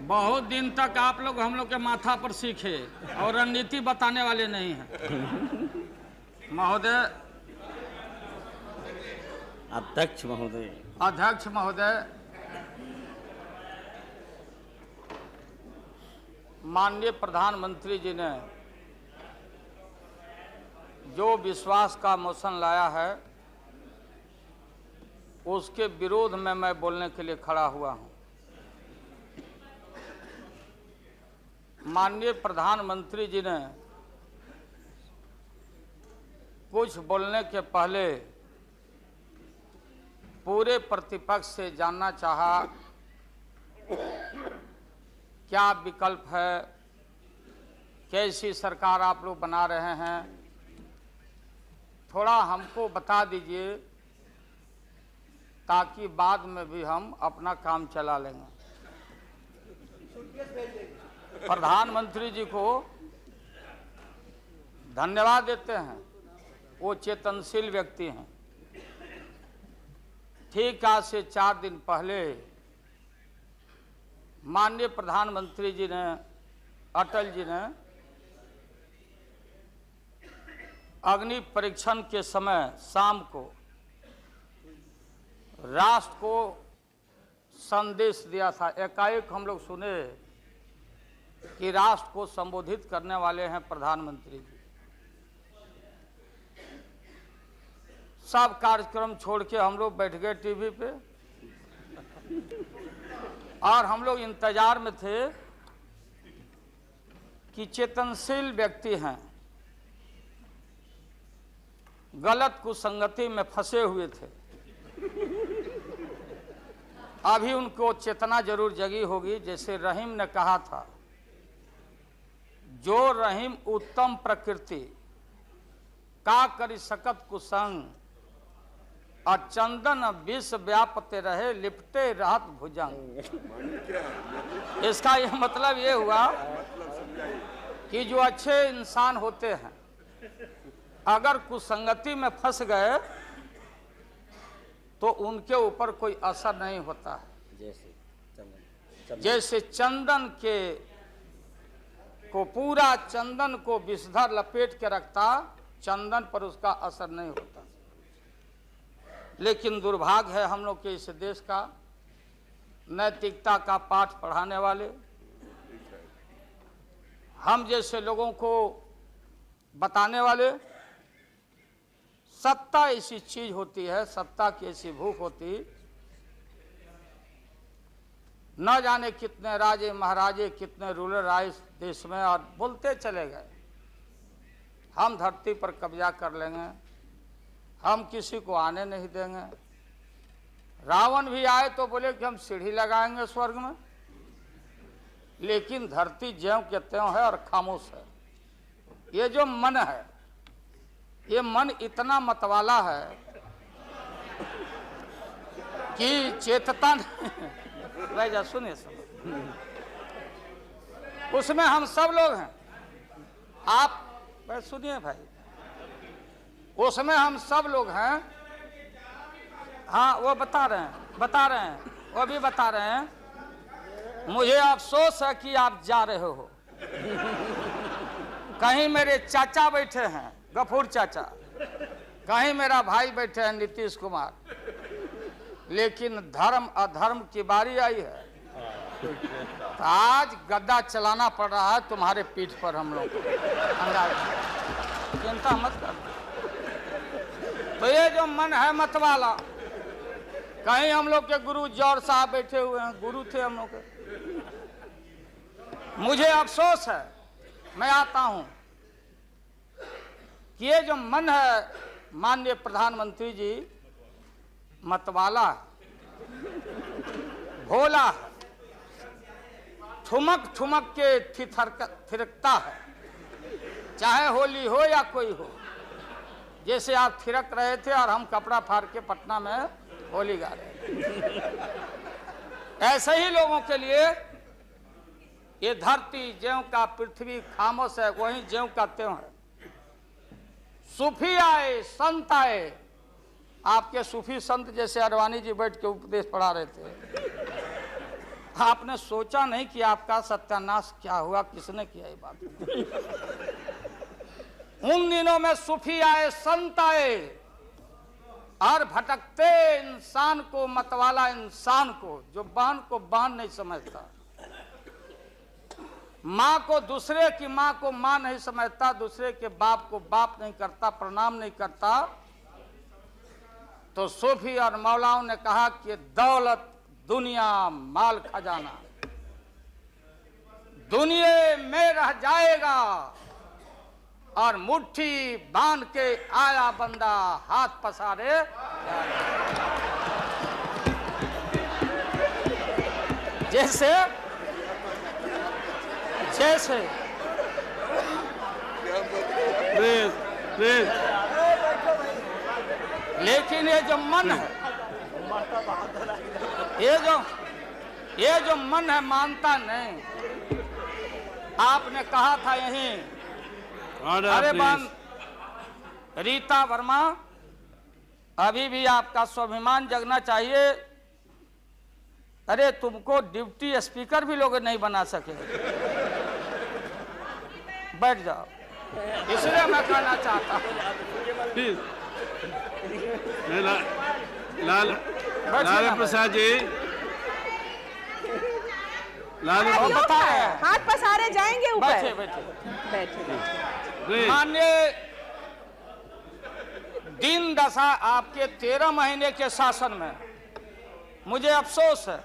बहुत दिन तक आप लोग हम लोग के माथा पर सीखे और रणनीति बताने वाले नहीं हैं। महोदय, अध्यक्ष महोदय, अध्यक्ष महोदय, माननीय प्रधानमंत्री जी ने जो विश्वास का मोशन लाया है उसके विरोध में मैं बोलने के लिए खड़ा हुआ हूं। माननीय प्रधानमंत्री जी ने कुछ बोलने के पहले पूरे प्रतिपक्ष से जानना चाहा क्या विकल्प है, कैसी सरकार आप लोग बना रहे हैं, थोड़ा हमको बता दीजिए ताकि बाद में भी हम अपना काम चला लेंगे। प्रधानमंत्री जी को धन्यवाद देते हैं, वो चेतनशील व्यक्ति हैं। ठीक आज से 4 दिन पहले माननीय प्रधानमंत्री जी ने, अटल जी ने अग्नि परीक्षण के समय शाम को राष्ट्र को संदेश दिया था। एकाएक हम लोग सुने कि राष्ट्र को संबोधित करने वाले हैं प्रधानमंत्री जी। सब कार्यक्रम छोड़ के हम लोग बैठ गए टीवी पे और हम लोग इंतजार में थे कि चेतनशील व्यक्ति हैं, गलत कुसंगति में फंसे हुए थे, अभी उनको चेतना जरूर जगी होगी। जैसे रहीम ने कहा था, जो रहीम उत्तम प्रकृति का करी सकत कुसंग, और चंदन विष व्यापते रहे लिपटे रहत भुजंग। इसका यह मतलब ये हुआ कि जो अच्छे इंसान होते हैं अगर कुसंगति में फंस गए तो उनके ऊपर कोई असर नहीं होता है। जैसे चंदन के को पूरा चंदन को विषधर लपेट के रखता, चंदन पर उसका असर नहीं होता। लेकिन दुर्भाग्य है हम लोग के इस देश का, नैतिकता का पाठ पढ़ाने वाले हम जैसे लोगों को बताने वाले, सत्ता ऐसी चीज होती है, सत्ता की ऐसी भूख होती, न जाने कितने राजे महाराजे, कितने रूलर आए इस देश में और बोलते चले गए हम धरती पर कब्जा कर लेंगे, हम किसी को आने नहीं देंगे। रावण भी आए तो बोले कि हम सीढ़ी लगाएंगे स्वर्ग में, लेकिन धरती ज्यों के त्यों है और खामोश है। ये जो मन है, ये मन इतना मतवाला है कि चेतता नहीं। जा सुनिए उसमें हम सब लोग हैं। आप सुनिए भाई, उसमें हम सब लोग हैं। हाँ, वो बता रहे हैं, वो भी बता रहे हैं। मुझे अफसोस है कि आप जा रहे हो। कहीं मेरे चाचा बैठे हैं, गफूर चाचा, कहीं मेरा भाई बैठे हैं नीतीश कुमार, लेकिन धर्म अधर्म की बारी आई है तो आज गद्दा चलाना पड़ रहा है तुम्हारे पीठ पर हम लोग को। चिंता मत कर। तो ये जो मन है मतवाला, कहीं हम लोग के गुरु जौहर साहब बैठे हुए हैं, गुरु थे हम लोग के। मुझे अफसोस है, मैं आता हूं कि ये जो मन है माननीय प्रधानमंत्री जी, मतवाला भोला है, ठुमक ठुमक के थिरकता है, चाहे होली हो या कोई हो। जैसे आप थिरक रहे थे और हम कपड़ा फाड़ के पटना में होली गा रहे थे। ऐसे ही लोगों के लिए ये धरती ज्यों का पृथ्वी खामोश है, वहीं ज्यों का त्यों है। सूफी आए, संत आए, आपके सूफी संत जैसे अडवाणी जी बैठ के उपदेश पढ़ा रहे थे। आपने सोचा नहीं कि आपका सत्यानाश क्या हुआ, किसने किया ये बात। उन दिनों में सूफी आए, संत आए और भटकते इंसान को, मतवाला इंसान को, जो बांध को बांध नहीं समझता, माँ को, दूसरे की माँ को माँ नहीं समझता, दूसरे के बाप को बाप नहीं करता, प्रणाम नहीं करता, तो सूफी और मौलाओं ने कहा कि दौलत, दुनिया, माल खजाना दुनिया में रह जाएगा और मुट्ठी बांध के आया बंदा हाथ पसारे। जैसे जैसे लेकिन ये जो मन है, ये जो मन है मानता नहीं। आपने कहा था यहीं, अरे बन रीता वर्मा, अभी भी आपका स्वाभिमान जगना चाहिए। अरे तुमको डिप्टी स्पीकर भी लोग नहीं बना सके। बैठ जाओ, इसलिए मैं कहना चाहता हूँ। लालू प्रसाद जी, लालू बताए, हाथ पसारे जाएंगे ऊपर। बैठे बैठे बैठे। माननीय दिन दशा आपके 13 महीने के शासन में मुझे अफसोस है,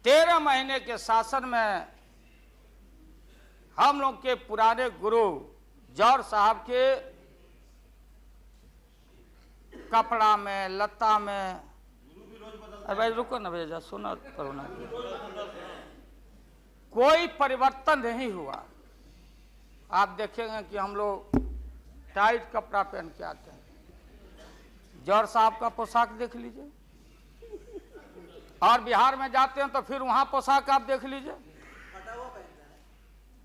13 महीने के शासन में हम लोग के पुराने गुरु जौहर साहब के कपड़ा में, लता में, अरे भाई रुको ना भैया, सुना करो ना, कोई परिवर्तन नहीं हुआ। आप देखेंगे कि हम लोग टाइट कपड़ा पहन के आते हैं। जौहर साहब का पोशाक देख लीजिए, और बिहार में जाते हैं तो फिर वहां पोशाक आप देख लीजिए,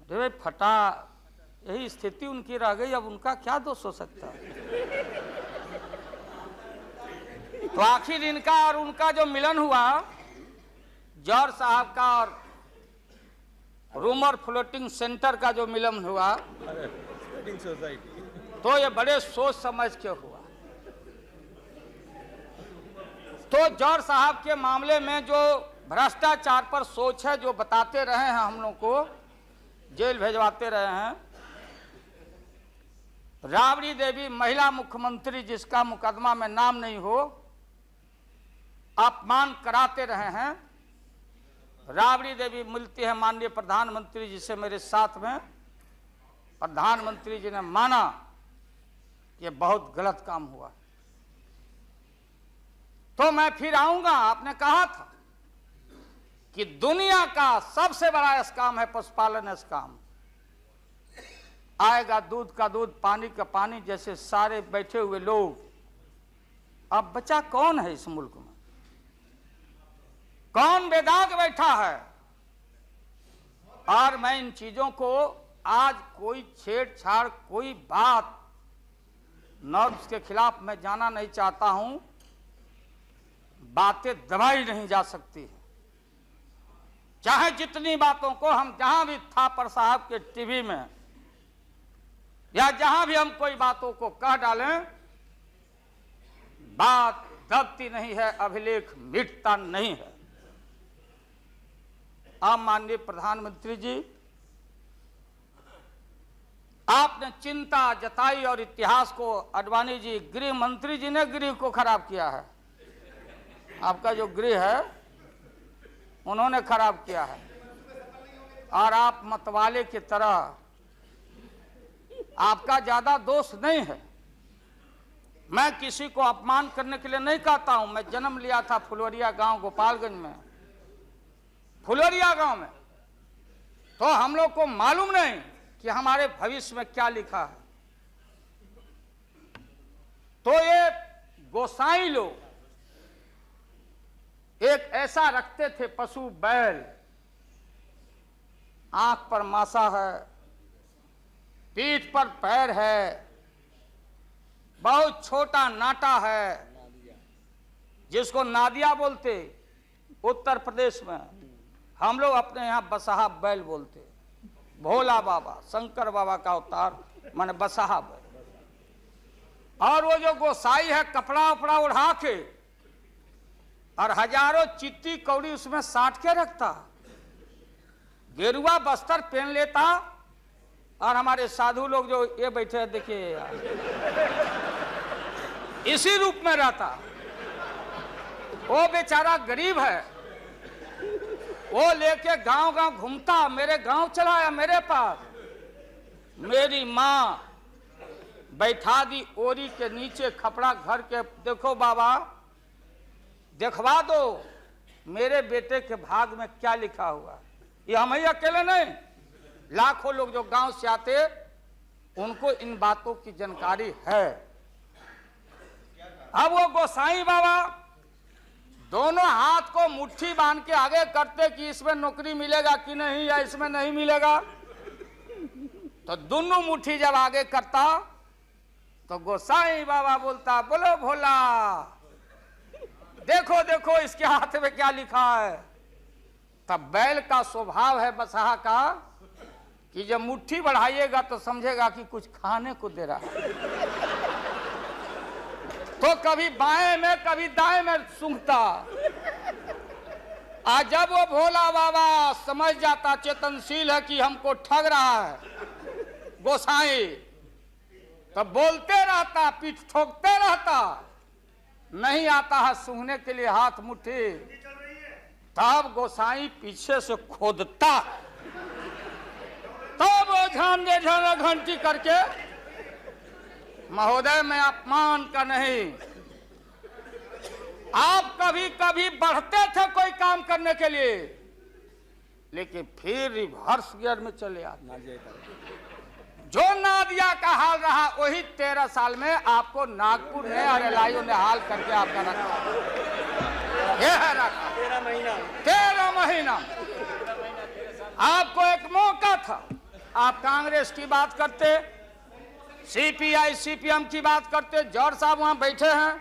भाई फटा, यही स्थिति उनकी रह गई। अब उनका क्या दोष हो सकता है? तो आखिर इनका और उनका जो मिलन हुआ, जौहर साहब का और रूमर फ्लोटिंग सेंटर का जो मिलन हुआ, तो ये बड़े सोच समझ के हुआ। तो जौहर साहब के मामले में जो भ्रष्टाचार पर सोच है, जो बताते रहे हैं, हम लोग को जेल भेजवाते रहे हैं। राबड़ी देवी महिला मुख्यमंत्री, जिसका मुकदमा में नाम नहीं हो, अपमान कराते रहे हैं। राबड़ी देवी मिलती है माननीय प्रधानमंत्री जी से मेरे साथ में, प्रधानमंत्री जी ने माना कि बहुत गलत काम हुआ। तो मैं फिर आऊंगा, आपने कहा था कि दुनिया का सबसे बड़ा स्काम है पशुपालन स्काम। आएगा दूध का दूध, पानी का पानी, जैसे सारे बैठे हुए लोग। अब बचा कौन है इस मुल्क में? कौन बेदाग बैठा है? और मैं इन चीजों को आज कोई छेड़छाड़, कोई बात नॉर्म्स के खिलाफ मैं जाना नहीं चाहता हूं। बातें दबाई नहीं जा सकती है, चाहे जितनी बातों को हम जहां भी थापर साहब के टीवी में या जहां भी हम कोई बातों को कह डालें, बात दबती नहीं है, अभिलेख मिटता नहीं है। अब माननीय प्रधानमंत्री जी, आपने चिंता जताई और इतिहास को, आडवाणी जी, गृह मंत्री जी ने गृह को खराब किया है। आपका जो गृह है उन्होंने खराब किया है, और आप मतवाले की तरह, आपका ज्यादा दोष नहीं है। मैं किसी को अपमान करने के लिए नहीं कहता हूं। मैं जन्म लिया था फुलवरिया गांव, गोपालगंज में, फुलवरिया गांव में। तो हम लोग को मालूम नहीं कि हमारे भविष्य में क्या लिखा है। तो ये गोसाई लोग एक ऐसा रखते थे पशु, बैल, आंख पर मासा है, पीठ पर पैर है, बहुत छोटा नाटा है, जिसको नादिया बोलते, उत्तर प्रदेश में हम लोग अपने यहाँ बसहा बैल बोलते, भोला बाबा शंकर बाबा का अवतार माने बसहा बैल। और वो जो गोसाई है कपड़ा उपड़ा उड़ा के और हजारों चिट्टी कौड़ी उसमें साट के रखता, गेरुआ बस्तर पहन लेता, और हमारे साधु लोग जो ये बैठे हैं देखिए इसी रूप में रहता। वो बेचारा गरीब है, वो लेके गांव गांव घूमता, मेरे गांव चला आया मेरे पास। मेरी माँ बैठा दी ओरी के नीचे खपड़ा घर के, देखो बाबा दिखवा दो मेरे बेटे के भाग में क्या लिखा हुआ। ये हम ही अकेले नहीं, लाखों लोग जो गांव से आते उनको इन बातों की जानकारी है। अब वो गोसाई बाबा दोनों हाथ को मुट्ठी बांध के आगे करते कि इसमें नौकरी मिलेगा कि नहीं या इसमें नहीं मिलेगा। तो दोनों मुट्ठी जब आगे करता तो गोसाई बाबा बोलता, बोलो भोला, देखो देखो इसके हाथ में क्या लिखा है। तब बैल का स्वभाव है बसहा का कि जब मुट्ठी बढ़ाइएगा तो समझेगा कि कुछ खाने को दे रहा है, तो कभी बाएं में कभी दाएं में सूंघता। आज जब वो भोला बाबा समझ जाता चेतनशील है कि हमको ठग रहा है गोसाई, तो बोलते रहता, पीठ ठोकते रहता, नहीं आता है सूंघने के लिए हाथ मुट्ठी। तब गोसाई पीछे से खोदता, तब वो झांझे घंटी करके, महोदय मैं अपमान का नहीं, आप कभी कभी बढ़ते थे कोई काम करने के लिए, लेकिन फिर रिवर्स गियर में चले आते। जो नादिया का हाल रहा वही 13 साल में आपको नागपुर ने और एलआईओ ने हाल करके आपका रखा। ये है रखा 13 महीना। आपको एक मौका था, आप कांग्रेस की बात करते, सीपीआई सीपीएम की बात करते। जौहर साहब वहां बैठे हैं।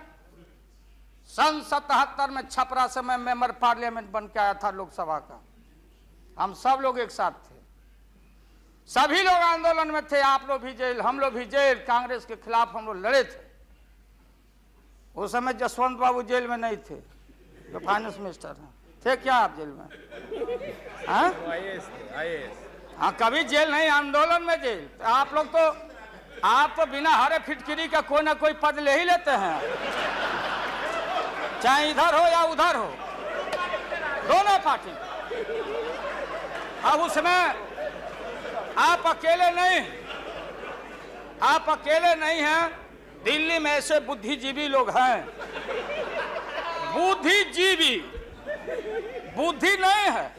सन 77 में छपरा से मैं मेंबर पार्लियामेंट बन के आया था लोकसभा का। हम सब लोग एक साथ थे, सभी लोग आंदोलन में थे, आप लोग भी जेल, हम लोग भी जेल, कांग्रेस के खिलाफ हम लोग लड़े थे। उस समय जसवंत बाबू जेल में नहीं थे, जो फाइनेंस मिनिस्टर हैं। थे क्या आप जेल में? हाँ, हाँ कभी जेल नहीं, आंदोलन में जेल। तो आप तो बिना हरे फिटकिरी का कोई ना कोई पद ले ही लेते हैं, चाहे इधर हो या उधर हो, दोनों पार्टी। अब उसमें आप अकेले नहीं हैं। दिल्ली में ऐसे बुद्धिजीवी लोग हैं, बुद्धिजीवी, बुद्धि नहीं है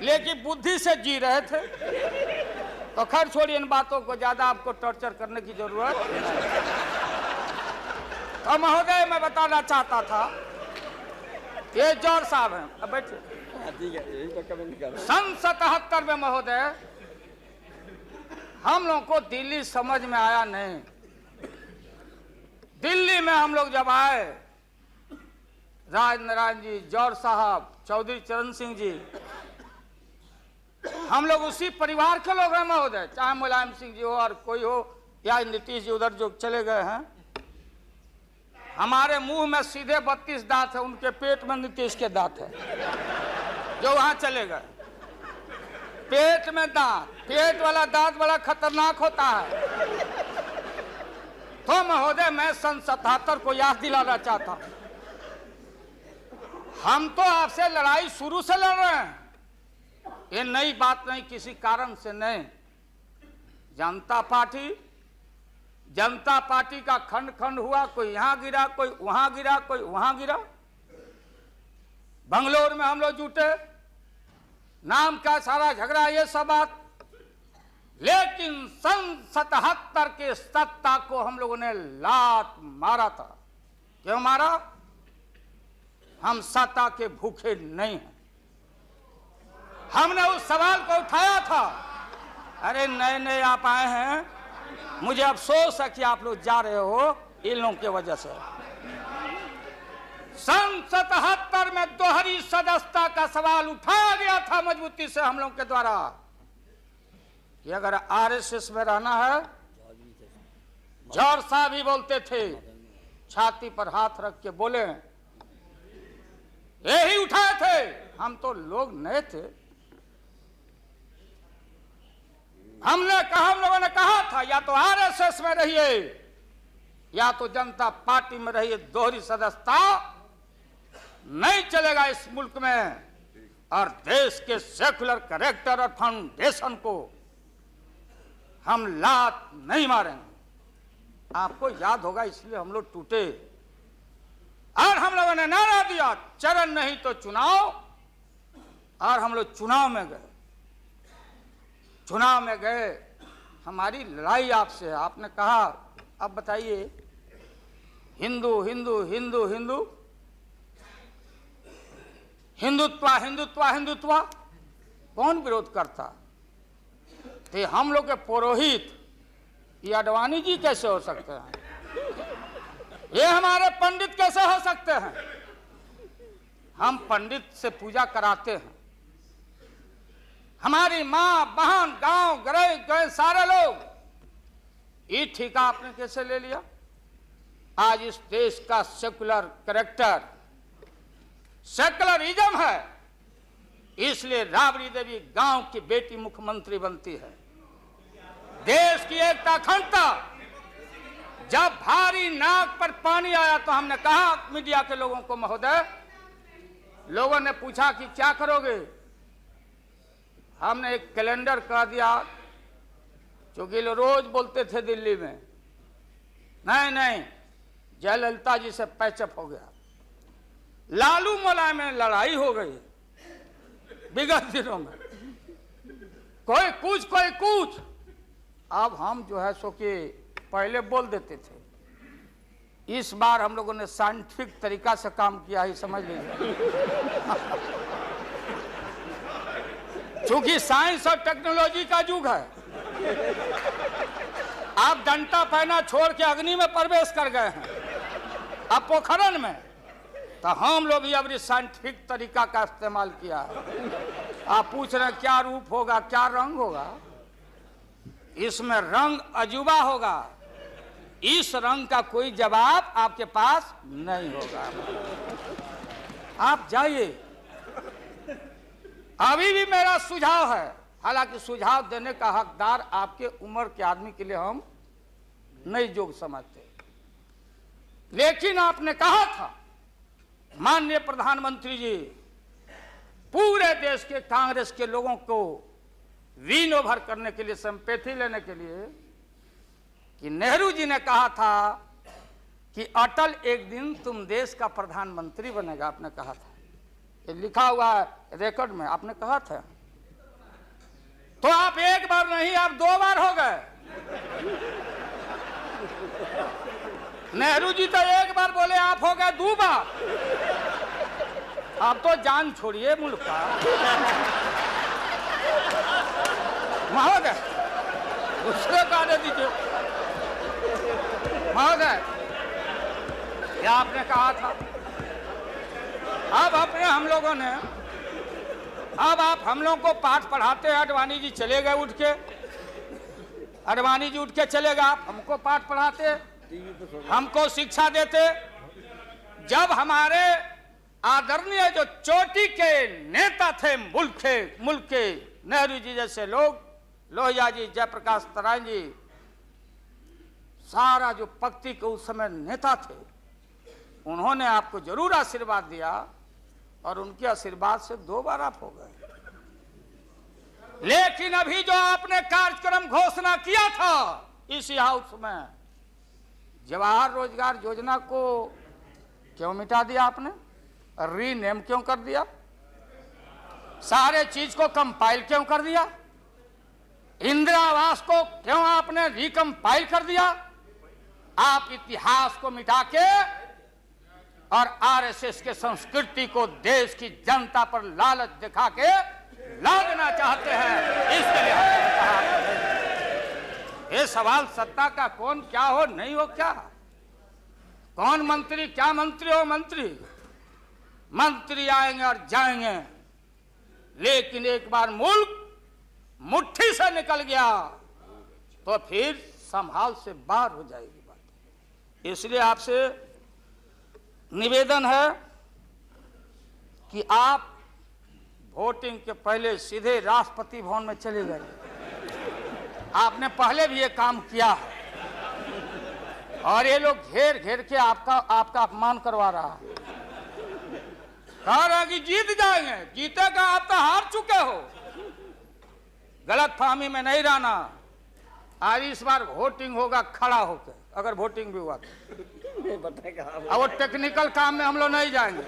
लेकिन बुद्धि से जी रहे थे। तो खैर छोड़िए इन बातों को, ज्यादा आपको टॉर्चर करने की जरूरत नहीं। तो महोदय मैं बताना चाहता था, ये जौहर साहब हैं, अब बैठिए। सन 77 में महोदय हम लोगों को दिल्ली समझ में आया नहीं। दिल्ली में हम लोग जब आए, राज नारायण जी, जौहर साहब, चौधरी चरण सिंह जी, हम लोग उसी परिवार के लोग हैं महोदय, चाहे मुलायम सिंह जी हो और कोई हो या नीतीश जी उधर जो चले गए हैं। हमारे मुंह में सीधे 32 दांत है, उनके पेट में नीतीश के दांत है जो वहां चले गए। पेट में दांत, पेट वाला दांत बड़ा खतरनाक होता है। तो महोदय मैं सन 77 को याद दिलाना चाहता हूं, हम तो आपसे लड़ाई शुरू से लड़ रहे हैं, ये नई बात नहीं, किसी कारण से नहीं। जनता पार्टी का खंड खंड हुआ, कोई यहां गिरा, कोई वहां गिरा, कोई वहां गिरा। बंगलोर में हम लोग जुटे, नाम का सारा झगड़ा, ये सब बात। लेकिन सन 77 के सत्ता को हम लोगों ने लात मारा था। क्यों मारा? हम सत्ता के भूखे नहीं हैं। हमने उस सवाल को उठाया था। अरे नए नए आप आए हैं, मुझे अफसोस है कि आप लोग जा रहे हो इन लोगों की वजह से। सन 77 में दोहरी सदस्यता का सवाल उठाया गया था मजबूती से हम लोग के द्वारा कि अगर आरएसएस में रहना है, जौहर साहब भी बोलते थे, छाती पर हाथ रख के बोले, यही उठाए थे। हम तो लोग नए थे, हम लोगों ने कहा था या तो आरएसएस में रहिए या तो जनता पार्टी में रहिए, दोहरी सदस्यता नहीं चलेगा इस मुल्क में, और देश के सेकुलर कैरेक्टर और फाउंडेशन को हम लात नहीं मारेंगे। आपको याद होगा, इसलिए हम लोग टूटे और हम लोगों ने नारा दिया, चरण नहीं तो चुनाव, और हम लोग चुनाव में गए। चुनाव में गए, हमारी लड़ाई आपसे है। आपने कहा अब बताइए, हिंदू हिंदू हिंदू हिंदू हिंदुत्व हिंदुत्व हिंदुत्व कौन विरोध करता? तो हम लोग के पुरोहित ये अडवाणी जी कैसे हो सकते हैं? ये हमारे पंडित कैसे हो सकते हैं? हम पंडित से पूजा कराते हैं। हमारी माँ बहन गांव गए सारे लोग, ये ठेका आपने कैसे ले लिया? आज इस देश का सेकुलर कैरेक्टर सेकुलरिज्म है, इसलिए राबड़ी देवी गांव की बेटी मुख्यमंत्री बनती है। देश की एकता अखंडता, जब भारी नाक पर पानी आया तो हमने कहा मीडिया के लोगों को, महोदय, लोगों ने पूछा कि क्या करोगे? हमने एक कैलेंडर कर दिया, क्योंकि लोग रोज बोलते थे दिल्ली में, नहीं जयललिता जी से पैचअप हो गया, लालू मुलायम में लड़ाई हो गई विगत दिनों में, कोई कुछ। अब हम जो है सो कि पहले बोल देते थे, इस बार हम लोगों ने साइंटिफिक तरीका से काम किया है, समझ लीजिए। क्योंकि साइंस और टेक्नोलॉजी का युग है। आप डंडा पहना छोड़ के अग्नि में प्रवेश कर गए हैं, अब पोखरन में, तो हम लोग भी अब साइंटिफिक तरीका का इस्तेमाल किया है। आप पूछ रहे हैं क्या रूप होगा, क्या रंग होगा? इसमें रंग अजूबा होगा, इस रंग का कोई जवाब आपके पास नहीं होगा। आप जाइए। अभी भी मेरा सुझाव है, हालांकि सुझाव देने का हकदार आपके उम्र के आदमी के लिए हम नहीं योग्य समझते, लेकिन आपने कहा था माननीय प्रधानमंत्री जी, पूरे देश के कांग्रेस के लोगों को विन ओवर करने के लिए, संपैथी लेने के लिए, कि नेहरू जी ने कहा था कि अटल एक दिन तुम देश का प्रधानमंत्री बनेगा। आपने कहा था, ये लिखा हुआ है रिकॉर्ड में, आपने कहा था। तो आप एक बार नहीं, आप 2 बार हो गए। नेहरू जी तो एक बार बोले, आप हो गए 2 बार। आप तो जान छोड़िए मुल्क का। महोदय, दूसरे का दे दीजिए। महोदय, क्या आपने कहा था? अब अपने हम लोगों ने, अब आप हम लोगों को पाठ पढ़ाते हैं। अडवाणी जी चले गए उठ के, अडवाणी जी उठ के चले गए, आप हमको पाठ पढ़ाते, हमको शिक्षा देते। जब हमारे आदरणीय जो चोटी के नेता थे मुल्क के नेहरू जी जैसे लोग, लोहिया जी, जयप्रकाश नारायण जी, सारा जो पक्ति के उस समय नेता थे, उन्होंने आपको जरूर आशीर्वाद दिया, और उनके आशीर्वाद से 2 बार आप हो गए। लेकिन अभी जो आपने कार्यक्रम घोषणा किया था इसी हाउस में, जवाहर रोजगार योजना को क्यों मिटा दिया आपने? रीनेम क्यों कर दिया? सारे चीज को कंपाइल क्यों कर दिया? इंदिरा आवास को क्यों आपने रिकंपाइल कर दिया? आप इतिहास को मिटा के और आरएसएस के संस्कृति को देश की जनता पर लालच दिखा के लादना चाहते हैं। इसके लिए हमने कहा, ये सवाल सत्ता का कौन क्या हो नहीं हो, क्या कौन मंत्री क्या मंत्री हो मंत्री, मंत्री आएंगे और जाएंगे, लेकिन एक बार मुल्क मुट्ठी से निकल गया तो फिर संभाल से बाहर हो जाएगी बात। इसलिए आपसे निवेदन है कि आप वोटिंग के पहले सीधे राष्ट्रपति भवन में चले गए। आपने पहले भी ये काम किया है और ये लोग घेर घेर के आपका अपमान करवा रहा है। कह रहा कि जीत जाएंगे, जीतेगा, आप तो हार चुके हो। गलत फहमी में नहीं रहना। आज इस बार वोटिंग होगा खड़ा होकर, अगर वोटिंग भी हुआ तो। अब वो टेक्निकल काम में हम लोग नहीं जाएंगे।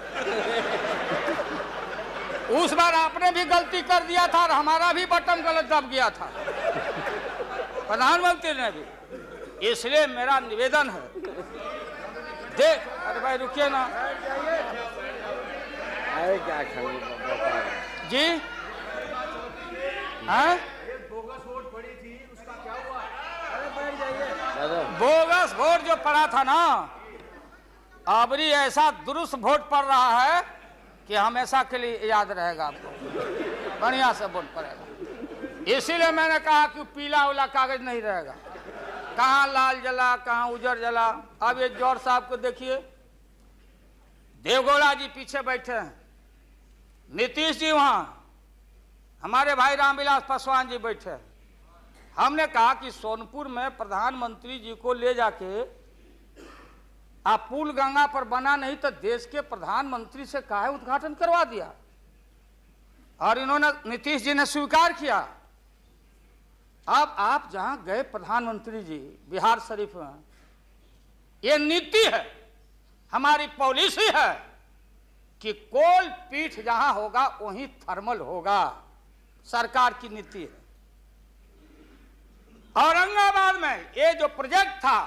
उस बार आपने भी गलती कर दिया था और हमारा भी बटन गलत दब गया था, प्रधानमंत्री ने भी। इसलिए मेरा निवेदन है, देख, अरे भाई रुकिए ना क्या जी। हाँ, बोगस वोट जो पड़ा था ना, अबरी ऐसा दुरुस्त वोट पड़ रहा है कि हमेशा के लिए याद रहेगा आपको, बढ़िया से वोट पड़ेगा। इसीलिए मैंने कहा कि पीला वाला कागज नहीं रहेगा, कहाँ लाल जला कहाँ उजर जला। अब ये जौहर साहब को देखिए, देवगौड़ा जी पीछे बैठे हैं, नीतीश जी वहां, हमारे भाई रामविलास पासवान जी बैठे हैं। हमने कहा कि सोनपुर में प्रधानमंत्री जी को ले जाके आप पुल गंगा पर बना नहीं तो देश के प्रधानमंत्री से काहे उद्घाटन करवा दिया, और इन्होंने, नीतीश जी ने स्वीकार किया। अब आप जहां गए प्रधानमंत्री जी बिहार शरीफ में, ये नीति है, हमारी पॉलिसी है कि कोल पीठ जहां होगा वहीं थर्मल होगा, सरकार की नीति है। औरंगाबाद में ये जो प्रोजेक्ट था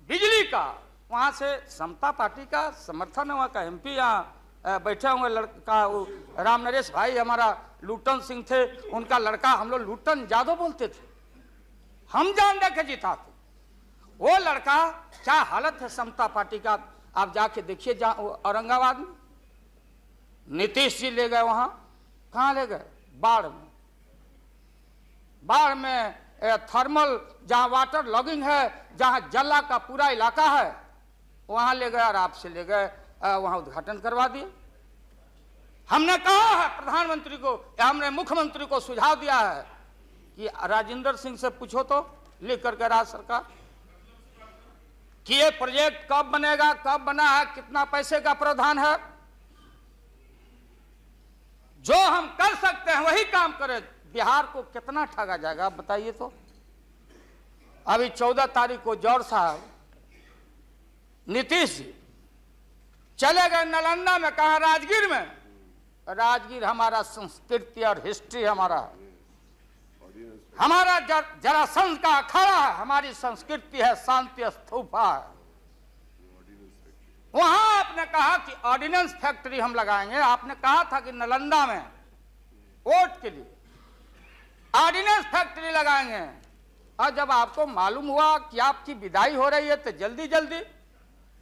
बिजली का, वहां से समता पार्टी का समर्थन है, वहां का एमपी यहाँ बैठे हुए लड़का राम नरेश भाई हमारा लूटन सिंह थे, उनका लड़का हम लोग लूटन यादव बोलते थे, हम जान दे के जीता थे। वो लड़का क्या हालत है समता पार्टी का, आप जाके देखिए औरंगाबाद में। नीतीश जी ले गए वहां, कहाँ ले गए, बाढ़ में। बाढ़ में थर्मल जहां वाटर लॉगिंग है, जहां जला का पूरा इलाका है, वहां ले गए और आपसे ले गए, वहां उद्घाटन करवा दिए। हमने कहा है प्रधानमंत्री को, हमने मुख्यमंत्री को सुझाव दिया है कि राजेंद्र सिंह से पूछो तो, लिख करके राज्य सरकार, कि ये प्रोजेक्ट कब बनेगा, कब बना है, कितना पैसे का प्रावधान है। जो हम कर सकते हैं वही काम करें। बिहार को कितना ठगा जाएगा आप बताइए तो। अभी 14 तारीख को जौहर साहब, नीतीश जी चले गए नालंदा में, कहा राजगीर में। राजगीर हमारा संस्कृति और हिस्ट्री, हमारा जरासंध का अखाड़ा है, हमारी संस्कृति है, शांति स्तूपा है। वहां आपने कहा कि ऑर्डिनेंस फैक्ट्री हम लगाएंगे। आपने कहा था कि नालंदा में वोट के लिए ऑर्डिनेंस फैक्ट्री लगाएंगे, और जब आपको मालूम हुआ कि आपकी विदाई हो रही है तो जल्दी जल्दी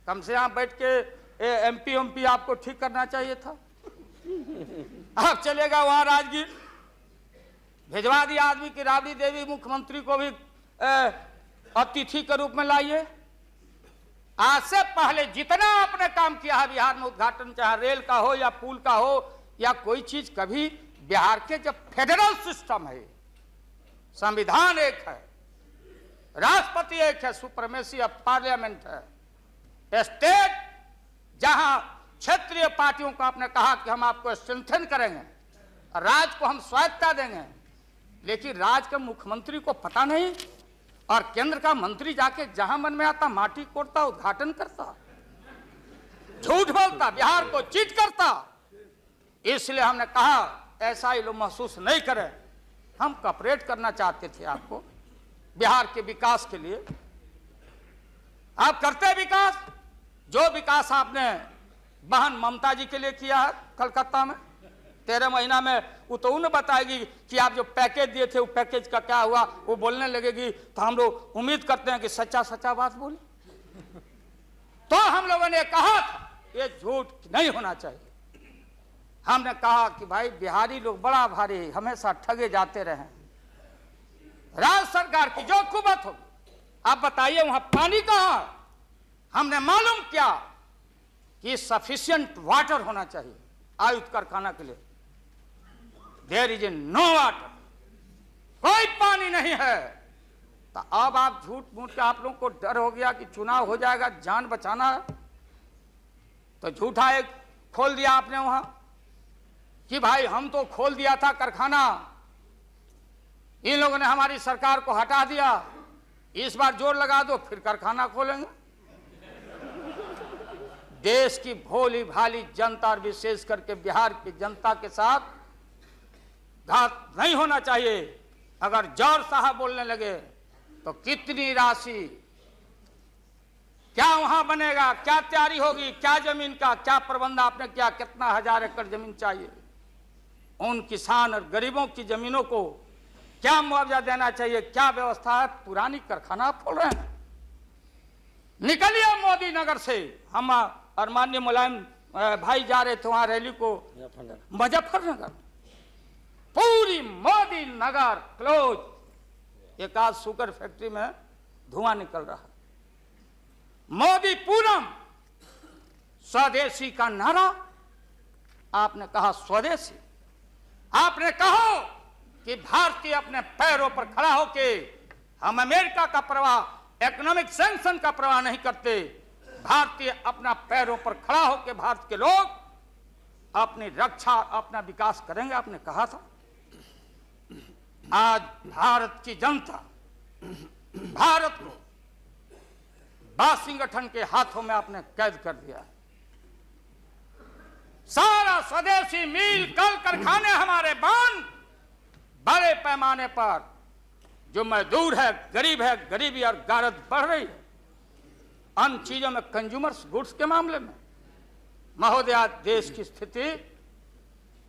कम से यहाँ बैठ के एमपी आपको ठीक करना चाहिए था। आप चलेगा वहां राजगीर, भिजवा दिया आदमी की राबड़ी देवी मुख्यमंत्री को भी अतिथि के रूप में लाइए। आज से पहले जितना आपने काम किया है बिहार में, उद्घाटन चाहे रेल का हो या पुल का हो या कोई चीज, कभी बिहार के जब फेडरल सिस्टम है, संविधान एक है, राष्ट्रपति एक है, सुप्रीमेसी ऑफ पार्लियामेंट है, स्टेट जहां क्षेत्रीय पार्टियों को आपने कहा कि हम आपको स्ट्रेंथन करेंगे, राज्य को हम स्वायत्तता देंगे, लेकिन राज्य के मुख्यमंत्री को पता नहीं, और केंद्र का मंत्री जाके जहां मन में आता माटी कोड़ता, उद्घाटन करता, झूठ बोलता, बिहार को चीट करता। इसलिए हमने कहा ऐसा ही लोग महसूस नहीं करें। हम कॉपरेट करना चाहते थे आपको बिहार के विकास के लिए। आप करते विकास, जो विकास आपने बहन ममता जी के लिए किया है कलकत्ता में 13 महीना में, वो तो उन्हें बताएगी कि आप जो पैकेज दिए थे वो पैकेज का क्या हुआ, वो बोलने लगेगी। तो हम लोग उम्मीद करते हैं कि सच्चा सच्चा बात बोले। तो हम लोगों ने कहा था ये झूठ नहीं होना चाहिए। हमने कहा कि भाई बिहारी लोग बड़ा भारी, हमेशा ठगे जाते रहे। राज्य सरकार की जो कुबत होगी, आप बताइए वहां पानी कहां? हमने मालूम किया कि सफिशिएंट वाटर होना चाहिए आयुध कारखाना के लिए। देयर इज नो वाटर, कोई पानी नहीं है। तो अब आप झूठ मूठ के, आप लोगों को डर हो गया कि चुनाव हो जाएगा, जान बचाना है, तो झूठा एक खोल दिया आपने वहां कि भाई हम तो खोल दिया था कारखाना, इन लोगों ने हमारी सरकार को हटा दिया, इस बार जोर लगा दो फिर कारखाना खोलेंगे। देश की भोली भाली जनता और विशेष करके बिहार की जनता के साथ घात नहीं होना चाहिए। अगर जौहर साहब बोलने लगे तो कितनी राशि, क्या वहां बनेगा, क्या तैयारी होगी, क्या जमीन का क्या प्रबंध आपने किया, कितना 1000 एकड़ जमीन चाहिए, उन किसान और गरीबों की जमीनों को क्या मुआवजा देना चाहिए, क्या व्यवस्था है? पुरानी कारखाना खोल रहे हैं। निकलिए मोदी नगर से। हम और माननीय मुलायम भाई जा रहे थे वहां रैली को मुजफ्फरनगर, पूरी मोदी नगर क्लोज। एक आध शुगर फैक्ट्री में धुआं निकल रहा है। मोदी पूरम, स्वदेशी का नारा आपने कहा, स्वदेशी आपने कहो कि भारतीय अपने पैरों पर खड़ा होके, हम अमेरिका का प्रवाह, इकोनॉमिक सैंक्शन का प्रवाह नहीं करते। भारतीय अपना पैरों पर खड़ा होके भारत के लोग अपनी रक्षा, अपना विकास करेंगे, आपने कहा था। आज भारत की जनता भारत को वाशिंगटन के हाथों में आपने कैद कर दिया। सारा स्वदेशी मिल, कल कारखाने हमारे बंद। बड़े पैमाने पर जो मजदूर है, गरीबी और गारत बढ़ रही है। अन्य चीजों में, कंज्यूमर्स गुड्स के मामले में महोदया, देश की स्थिति,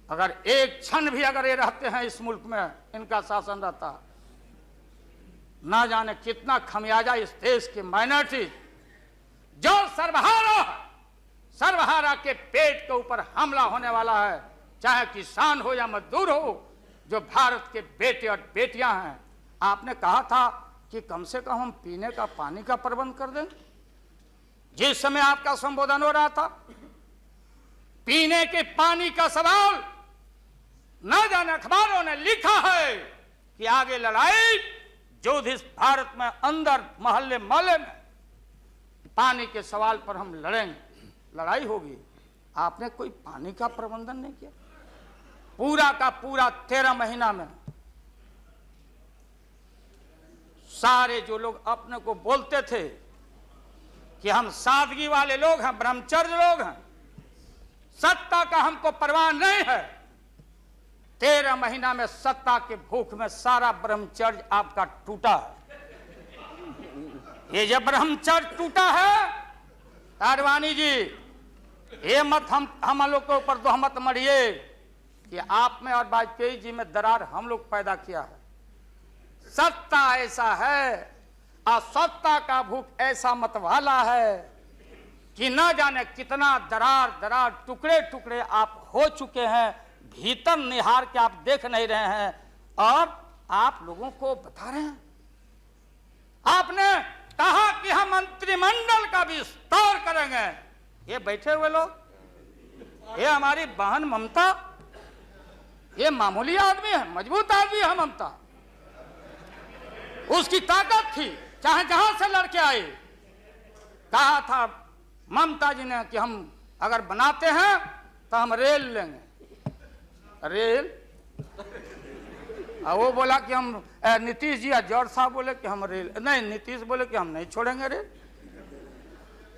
अगर एक क्षण भी अगर ये रहते हैं इस मुल्क में, इनका शासन रहता, ना जाने कितना खमियाजा इस देश की माइनॉरिटी जो सर्वहारा के पेट के ऊपर हमला होने वाला है, चाहे किसान हो या मजदूर हो, जो भारत के बेटे और बेटियां हैं। आपने कहा था कि कम से कम हम पीने का पानी का प्रबंध कर दें। जिस समय आपका संबोधन हो रहा था, पीने के पानी का सवाल, न जाने अखबारों ने लिखा है कि आगे लड़ाई जो इस भारत में अंदर मोहल्ले मोहल्ले में पानी के सवाल पर हम लड़ेंगे, लड़ाई होगी। आपने कोई पानी का प्रबंधन नहीं किया। पूरा का पूरा 13 महीना में सारे जो लोग अपने को बोलते थे कि हम सादगी वाले लोग हैं, ब्रह्मचर्य लोग हैं, सत्ता का हमको परवाह नहीं है, 13 महीना में सत्ता के भूख में सारा ब्रह्मचर्य आपका टूटा है। ये जब ब्रह्मचर्य टूटा है, आडवाणी जी, ये मत हम लोग के ऊपर तोहमत मढ़िए कि आप में और वाजपेयी जी में दरार हम लोग पैदा किया है। सत्ता ऐसा है और सत्ता का भूख ऐसा मतवाला है कि न जाने कितना दरार टुकड़े टुकड़े आप हो चुके हैं, भीतर निहार के आप देख नहीं रहे हैं और आप लोगों को बता रहे हैं। आपने कहा कि हम मंत्रिमंडल का विस्तार करेंगे। ये बैठे हुए लोग, ये हमारी बहन ममता, ये मामूली आदमी है, मजबूत आदमी है ममता। उसकी ताकत थी, चाहे जहां से लड़के आए। कहा था ममता जी ने कि हम अगर बनाते हैं तो हम रेल लेंगे। रेल, वो बोला कि हम, नीतीश जी या जौहर साहब बोले कि हम रेल नहीं, नीतीश बोले कि हम नहीं छोड़ेंगे रेल।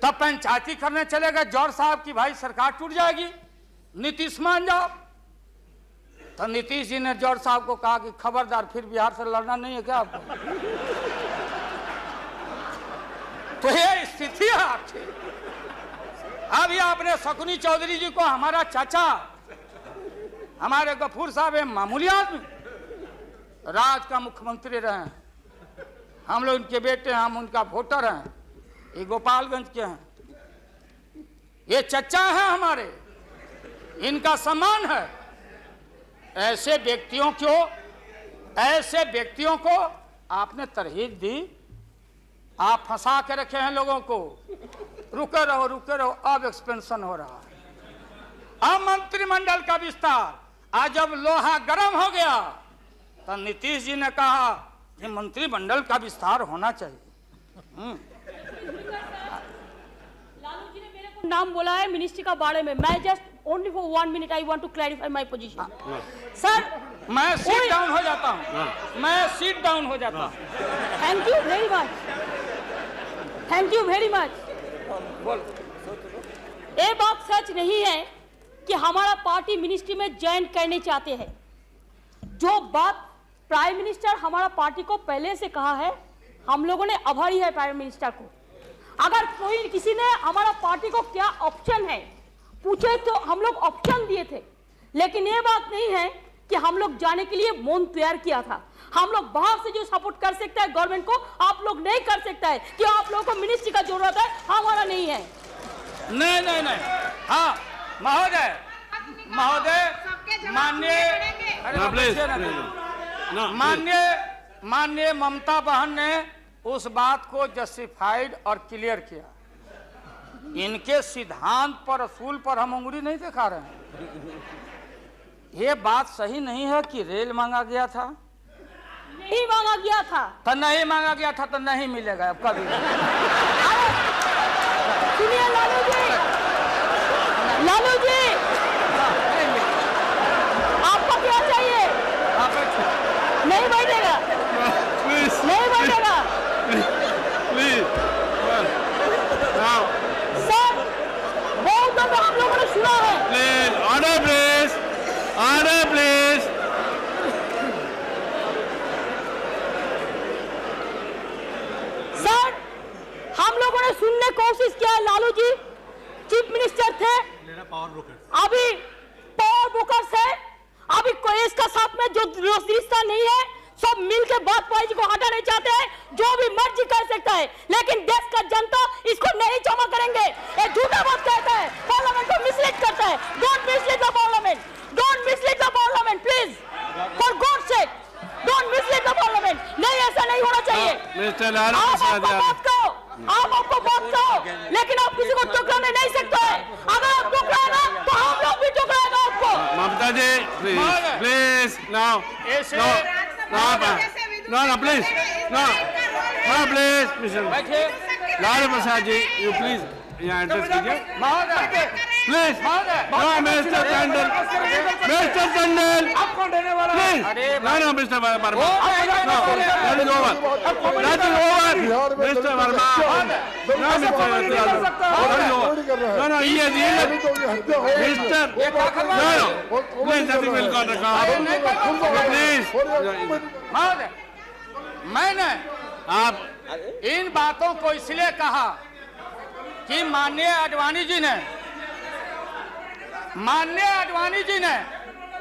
तब पंचायती करने चले गए जौहर साहब की भाई सरकार टूट जाएगी, नीतीश मान जाओ। तो नीतीश जी ने जौहर साहब को कहा कि खबरदार, फिर बिहार से लड़ना नहीं है क्या आपको? तो ये स्थिति है आपकी। अभी आपने शकुनी चौधरी जी को, हमारा चाचा, हमारे गफूर साहब है मामूली आदमी, राज का मुख्यमंत्री रहे हैं, हम लोग उनके बेटे हैं, हम उनका वोटर हैं, ये गोपालगंज के हैं, ये चचा हैं हमारे, इनका सम्मान है। ऐसे व्यक्तियों को आपने तरहीब दी, आप फंसा के रखे हैं लोगों को। रुके रहो, अब एक्सपेंशन हो रहा है। अब मंत्रिमंडल का विस्तार, आज जब लोहा गर्म हो गया तो नीतीश जी ने कहा कि मंत्रिमंडल का विस्तार होना चाहिए। लालू जी ने मेरे को नाम बोला है मिनिस्ट्री का बारे में। मैं just only for 1 minute I want to clarify my position. Sir मैं सीट डाउन हो जाता हूँ, थैंक यू वेरी मच। ये बात सच नहीं है कि हमारा पार्टी मिनिस्ट्री में ज्वाइन करने चाहते हैं। जो बात प्राइम मिनिस्टर हमारा पार्टी को पहले से कहा है, हम लोगों ने आभारी है प्राइम मिनिस्टर को। अगर कोई किसी ने हमारा पार्टी को क्या ऑप्शन है पूछे तो हम लोग ऑप्शन दिए थे, लेकिन ये बात नहीं है कि हम लोग जाने के लिए मन तैयार किया था। हम लोग बाहर से जो सपोर्ट कर सकता है गवर्नमेंट को, आप लोग नहीं कर सकता है कि आप लोगों को मिनिस्ट्री का जरूरत है, हमारा नहीं है। नहीं। हाँ महोदय, माननीय ममता बहन ने उस बात को जस्टिफाइड और क्लियर किया। इनके सिद्धांत पर, असूल पर हम उंगली नहीं दिखा रहे हैं। ये बात सही नहीं है कि रेल मांगा गया था, नहीं मांगा गया था तो नहीं मांगा गया था तो नहीं मिलेगा अब कभी। सुनिए लालू जी, आपको क्या चाहिए? नहीं बैठेगा, नहीं बैठेगा सर। बहुत दफा हम लोगों ने सुना है। Order please. सर हम लोगों ने सुनने की कोशिश किया। लालू जी चीफ मिनिस्टर थे, अभी पावर ब्रोकर्स है। अभी कोई इसका साथ में जो रिश्ता नहीं है, सब मिलकर बात बाजी को हटाना चाहते हैं। जो भी मर्जी कर सकता है, लेकिन देश का जनता इसको नहीं क्षमा करेंगे। ये झूठा बात कहता है, पार्लियामेंट को मिसलीड करता है। Don't mislead the parliament please, for God sake don't mislead the parliament. नहीं, ऐसा नहीं होना चाहिए। आप आपको बात कहो, लेकिन आप किसी को टुकराने नहीं सकते हैं। अगर आप टुकराएगा तो हम लोग भी टुकराएगा आपको। Mamata ji please now please Lalu Prasad ji you please यहाँ एड्रेस कीजिए please. Mister Tandon please. No mister Verma, mister Verma, no ये mister please nothing will got please. मैंने आप इन बातों को इसलिए कहा कि माननीय आडवाणी जी ने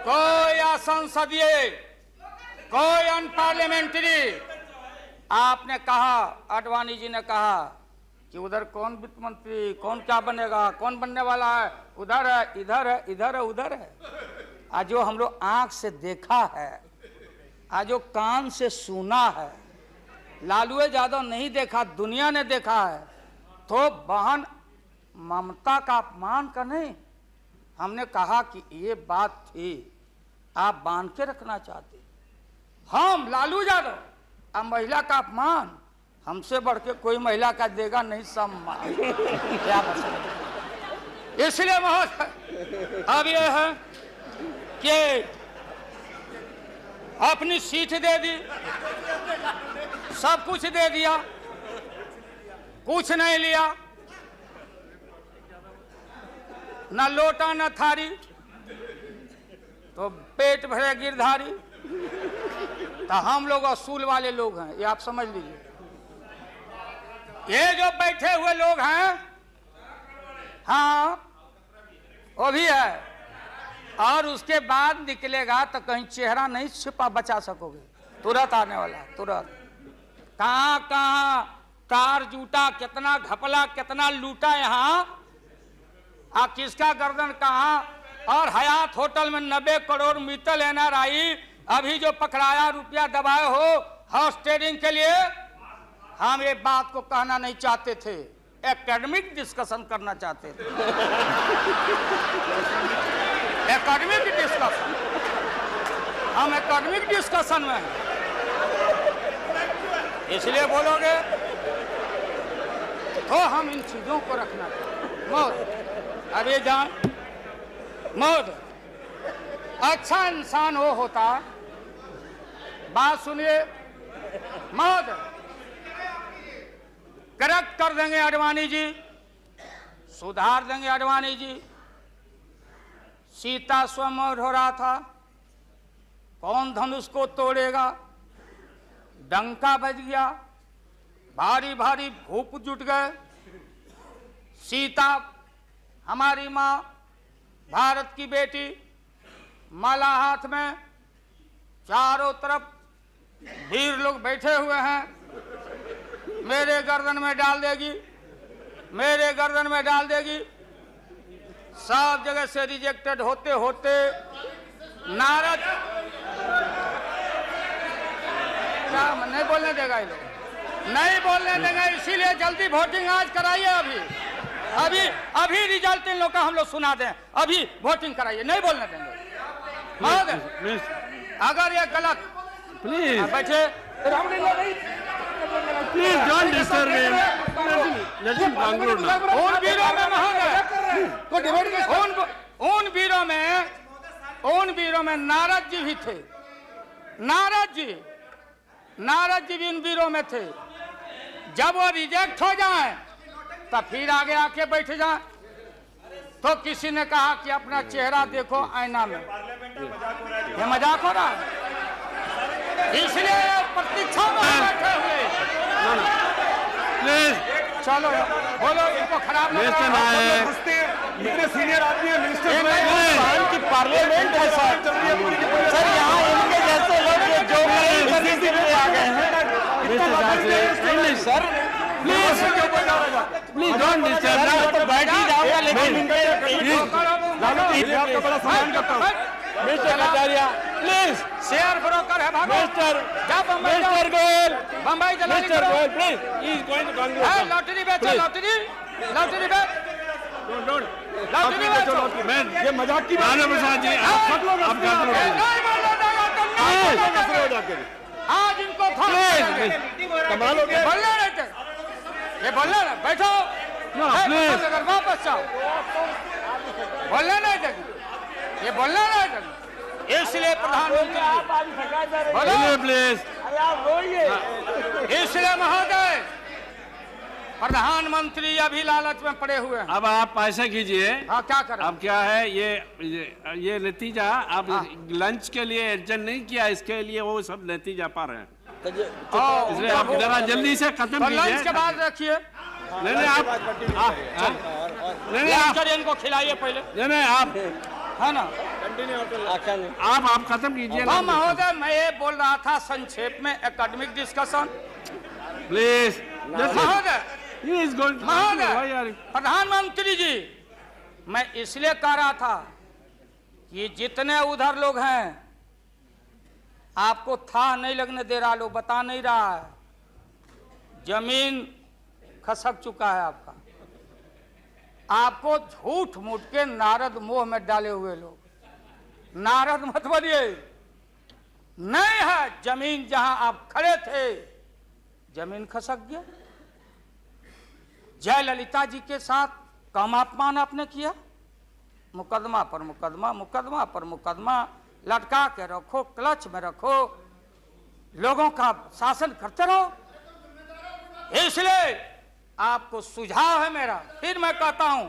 कोई असंसदीय, कोई अनपार्लियामेंट्री, आपने कहा, आडवाणी जी ने कहा कि उधर कौन वित्त मंत्री, कौन क्या बनेगा, कौन बनने वाला है, उधर है, उधर है। आज जो हम लोग आंख से देखा है, आज जो कान से सुना है, लालू यादव नहीं देखा, दुनिया ने देखा है। तो बहन ममता का अपमान का नहीं, हमने कहा कि ये बात थी, आप बांध के रखना चाहते। हम लालू यादव, अब महिला का अपमान हमसे बढ़ के कोई महिला का देगा नहीं सम्मान। क्या बताएं? इसलिए महोदय अब ये है कि अपनी सीट दे दी, सब कुछ दे दिया, कुछ नहीं लिया, न लोटा न थारी, तो पेट भरे गिरधारी। तो हम लोग असूल वाले लोग हैं, ये आप समझ लीजिए। ये जो बैठे हुए लोग हैं, हाँ वो भी है, और उसके बाद निकलेगा तो कहीं चेहरा नहीं छिपा बचा सकोगे, तुरंत आने वाला, तुरंत। कहाँ कहाँ तार जूटा, कितना घपला, कितना लूटा यहाँ, किसका गर्दन कहाँ और हयात होटल में 90 करोड़ मित्तल NRI अभी जो पकड़ाया रुपया दबाए हो हाउस ट्रेडिंग के लिए, हम ये बात को कहना नहीं चाहते थे, एकेडमिक डिस्कशन करना चाहते थे। एकेडमिक डिस्कशन, हम एकेडमिक डिस्कशन में हैं। इसलिए बोलोगे तो हम इन चीजों को रखना चाहिए। मौत अभी जान मौत अच्छा इंसान वो होता, बात सुनिए, मौत करेक्ट कर देंगे आडवाणी जी, सुधार देंगे आडवाणी जी। सीता स्वयंवर हो रहा था, कौन धनुष को तोड़ेगा, डंका बज गया, भारी भारी भूप जुट गए। सीता हमारी माँ, भारत की बेटी, माला हाथ में, चारों तरफ वीर लोग बैठे हुए हैं। मेरे गर्दन में डाल देगी, मेरे गर्दन में डाल देगी। सब जगह से रिजेक्टेड होते होते नारद क्या नहीं बोलने देगा, ये लोग नहीं बोलने देगा, इसीलिए जल्दी वोटिंग आज कराइए। अभी अभी अभी रिजल्ट इन लोग का हम लोग सुना दें, अभी वोटिंग कराइए, नहीं बोलने देंगे। अगर ये गलत प्लीज बैठे, please don't disturb him, let him conclude now. उन वीरों में उन वीरों में नारद जी भी थे। नारद जी भी इन वीरों में थे। जब वो रिजेक्ट हो जाए तब फिर आगे आके बैठ जाए। तो किसी ने कहा कि अपना चेहरा देखो आईना में, ये मजाक हो रहा है, इसलिए प्रतीक्षा में बैठे हुए। प्लीज चलो बोलो, इनको खराब नहीं मिस्टर नायक, इतने सीनियर आदमी है मिनिस्टर की पार्लियामेंट है सर, यहाँ इनके जैसे लोग जो करने के लिए आ गए हैं। Mister sir please don't disturb. तो बैठ ही जाऊंगा, लेकिन आपका बड़ा सम्मान करता हूँ। Mister Kataria please, share broker है भागो। मिस्टर गोयल, बम्बई दलाली मिस्टर करो। Goyal please, he is going to conclude. Lottery बेचो, लॉटरी बेच, लॉटरी बेचो। मैं ये मजाक की राणा प्रसाद जी, आप कंक्लूड कीजिए। आज इनको कमाल हो गया। बोलने रहते, ये बोलने ना बैठो, प्लीज अगर वापस जाओ, बोलने नहीं देंगे, ये बोलने नहीं देंगे। इसलिए प्रधानमंत्री बोलो, प्लीज इसलिए महोदय प्रधानमंत्री अभी लालच में पड़े हुए हैं। अब आप ऐसा कीजिए। हाँ, क्या करें? अब क्या है ये नतीजा आप लंच के लिए एडजस्ट नहीं किया, इसके लिए वो सब नतीजा पा रहे हैं, इसलिए आप जरा जल्दी से खत्म कीजिए। लंच के बाद रखिए, नहीं आप लंच करिए, इनको खिलाइए पहले, नहीं आप है ना। आप खत्म कीजिए। हाँ महोदय, मैं ये बोल रहा था संक्षेप में एकेडमिक डिस्कशन। प्लीज महोदय, महोदय, प्रधानमंत्री जी, मैं इसलिए कह रहा था कि जितने उधर लोग हैं आपको था नहीं लगने दे रहा, लोग बता नहीं रहा है, जमीन खसक चुका है आपका। आपको झूठ मूठ के नारद मोह में डाले हुए लोग, नारद मत बनिए, नहीं है जमीन जहां आप खड़े थे, जमीन खसक गया। जयललिता जी के साथ कम अपमान आपने किया, मुकदमा पर मुकदमा, मुकदमा पर मुकदमा लटका के रखो, क्लच में रखो, लोगों का शासन करते रहो। इसलिए आपको सुझाव है मेरा, फिर मैं कहता हूं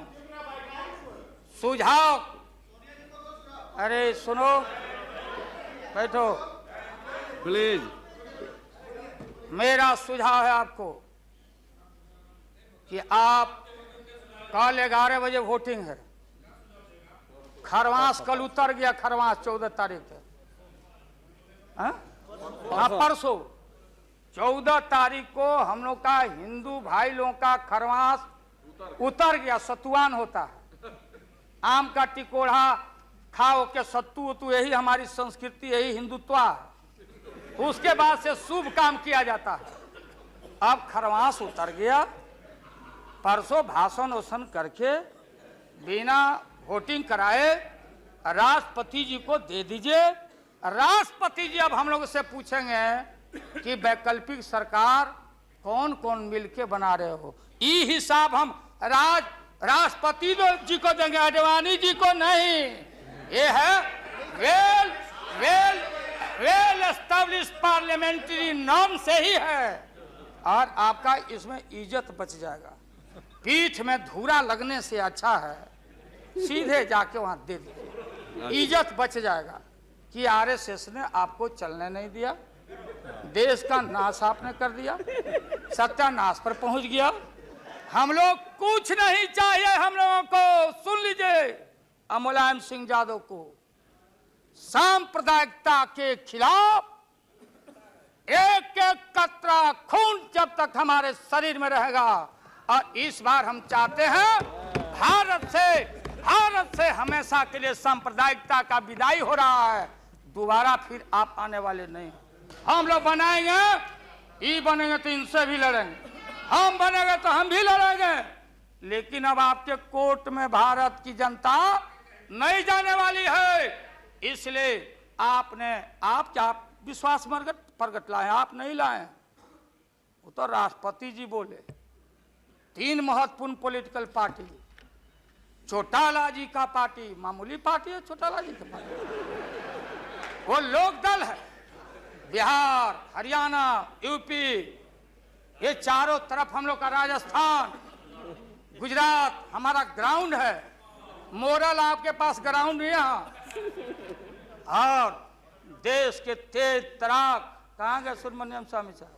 सुझाव, अरे सुनो, बैठो, प्लीज मेरा सुझाव है आपको कि आप कल 11 बजे वोटिंग है, खरवास कल उतर गया, खरवास 14 तारीख है, हाँ परसों 14 तारीख को हम लोग का हिंदू भाई लोगों का खरवास उतर गया, सतुआन होता है, आम का टिकोड़ा खाओ के सत्तू उतू, यही हमारी संस्कृति, यही हिंदुत्व है। उसके बाद से शुभ काम किया जाता है। अब खरवास उतर गया, परसों भाषण वोषण करके बिना वोटिंग कराए राष्ट्रपति जी को दे दीजिए। राष्ट्रपति जी अब हम लोग से पूछेंगे कि वैकल्पिक सरकार कौन कौन मिलके बना रहे हो, ये हिसाब हम राष्ट्रपति जी को देंगे, आडवाणी जी को नहीं। ये है वेल एस्टेब्लिश पार्लियामेंट्री नॉर्म से ही है, और आपका इसमें इज्जत बच जाएगा। पीठ में धूरा लगने से अच्छा है सीधे जाके वहां दे दीजिए, इज्जत बच जाएगा। कि आरएसएस ने आपको चलने नहीं दिया, देश का नाश आपने कर दिया, सत्यानाश पर पहुंच गया। हम लोग कुछ नहीं चाहिए, हम लोगों को सुन लीजिए, मुलायम सिंह यादव को सांप्रदायिकता के खिलाफ एक एक कतरा खून जब तक हमारे शरीर में रहेगा। और इस बार हम चाहते हैं भारत से हमेशा के लिए सांप्रदायिकता का विदाई हो रहा है। दोबारा फिर आप आने वाले नहीं। हम लोग बनाएंगे, ये बनेंगे तो इनसे भी लड़ेंगे, हम बनेंगे तो हम भी लड़ेंगे। लेकिन अब आपके कोर्ट में भारत की जनता नहीं जाने वाली है। इसलिए आप क्या विश्वास प्रगट लाए, आप नहीं लाए, वो तो राष्ट्रपति जी बोले। 3 महत्वपूर्ण पॉलिटिकल पार्टी, चौटाला जी का पार्टी मामूली पार्टी है, चौटाला जी का पार्टी वो लोक दल है। बिहार, हरियाणा, यूपी, ये चारों तरफ हम लोग का, राजस्थान, गुजरात हमारा ग्राउंड है। मोरल आपके पास ग्राउंड है यहाँ। और देश के तेज तराक कहाँ गए सुब्रमण्यम स्वामी साहब?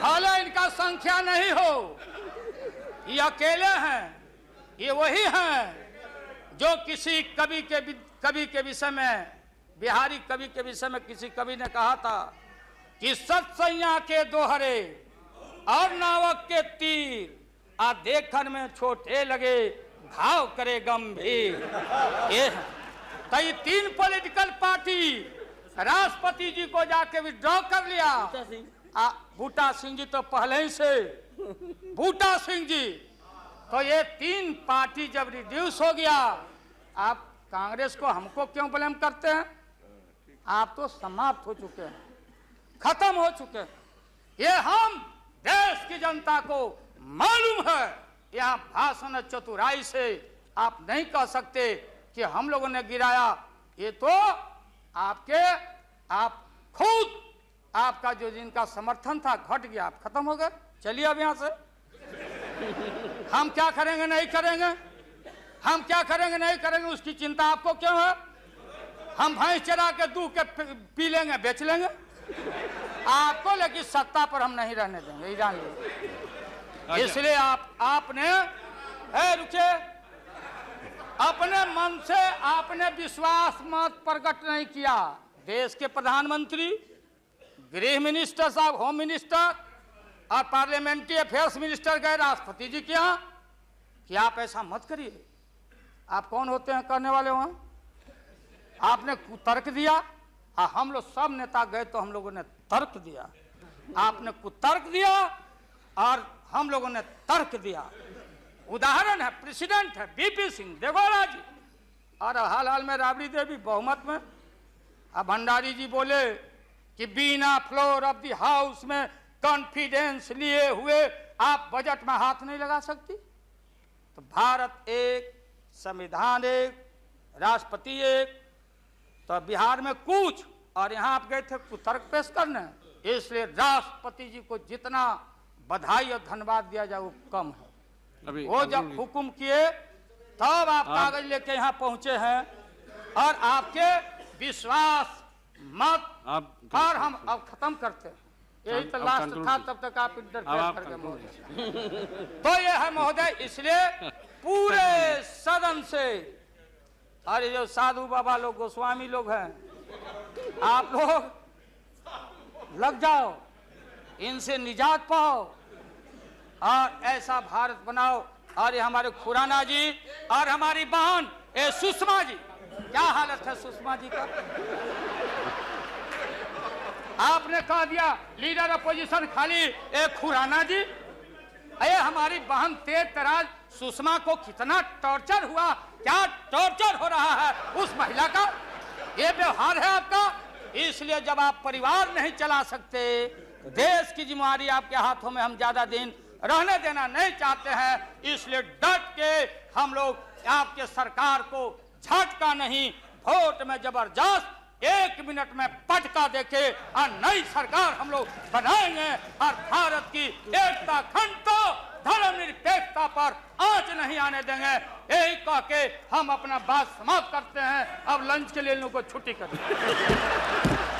भले इनका संख्या नहीं हो, ये अकेले हैं, ये वही हैं जो किसी कवि के विषय में, बिहारी कवि के विषय में किसी कवि ने कहा था कि सत्सैया के दोहरे और नावक के तीर आ देखन में छोटे लगे, घाव करे गंभीर। ये तो ये 3 पॉलिटिकल पार्टी राष्ट्रपति जी को जाके विड्रॉ कर लिया। बूटा सिंह जी तो पहले ही से, बूटा सिंह जी, तो ये 3 पार्टी जब रिड्यूस हो गया, आप कांग्रेस को हमको क्यों ब्लेम करते हैं? आप तो समाप्त हो चुके हैं, खत्म हो चुके हैं। ये हम देश की जनता को मालूम है। यहाँ भाषण चतुराई से आप नहीं कह सकते कि हम लोगों ने गिराया। ये तो आप खुद, आपका जो जिनका समर्थन था घट गया, आप खत्म हो गए। चलिए अब यहाँ से हम क्या करेंगे नहीं करेंगे, हम क्या करेंगे नहीं करेंगे उसकी चिंता आपको क्यों है? हम भैंस चरा के दूध के पी लेंगे, बेच लेंगे आपको, लेकिन सत्ता पर हम नहीं रहने देंगे, ये जान लीजिए। इसलिए आपने रुके, अपने मन से आपने विश्वास मत प्रकट नहीं किया। देश के प्रधानमंत्री, गृह मिनिस्टर साहब, होम मिनिस्टर और पार्लियामेंट्री अफेयर्स मिनिस्टर गए राष्ट्रपति जी के यहाँ कि आप ऐसा मत करिए। आप कौन होते हैं करने वाले? वहां आपने कुतर्क दिया। हम लोग सब नेता गए तो हम लोगों ने तर्क दिया, आपने कुतर्क दिया और हम लोगों ने तर्क दिया। उदाहरण है, प्रेसिडेंट है बीपी सिंह देवगौड़ा जी, और हाल में राबड़ी देवी बहुमत में। अब भंडारी जी बोले कि बिना फ्लोर ऑफ द हाउस में कॉन्फिडेंस लिए हुए आप बजट में हाथ नहीं लगा सकती। तो भारत एक, संविधान एक, राष्ट्रपति एक, तो बिहार में कुछ, और यहाँ आप गए थे कुतर्क पेश करने। इसलिए राष्ट्रपति जी को जितना बधाई और धन्यवाद दिया जाए वो कम है। वो जब हुक्म किए तब आप कागज लेके यहाँ पहुंचे हैं, और आपके विश्वास मत और हम अब खत्म करते हैं। यही तो लास्ट था, तब तक आप इंटरफेयर कर गए महोदय। तो ये है महोदय, इसलिए पूरे सदन से, और ये जो साधु बाबा लोग, गोस्वामी लोग हैं, आप लोग लग जाओ, इनसे निजात पाओ और ऐसा भारत बनाओ और ये हमारे खुराना जी और हमारी बहन ए सुषमा जी, क्या हालत है सुषमा जी का? आपने कह दिया लीडर अपोजिशन खाली ए खुराना जी। अरे हमारी बहन तेज तराज सुषमा को कितना टॉर्चर हुआ, क्या टॉर्चर हो रहा है उस महिला का, ये व्यवहार है आपका। इसलिए जब आप परिवार नहीं चला सकते, देश की जिम्मेदारी आपके हाथों में हम ज्यादा दिन रहने देना नहीं चाहते हैं, इसलिए डट के हम लोग आपके सरकार को झटका नहीं, वोट में जबरदस्त 1 मिनट में पटका देके और नई सरकार हम लोग बनाएंगे और भारत की एकता, अखंडता, धर्मनिरपेक्षता पर आंच नहीं आने देंगे। यही कह के हम अपना बात समाप्त करते हैं। अब लंच के लिए इन लोगों को छुट्टी कर दें।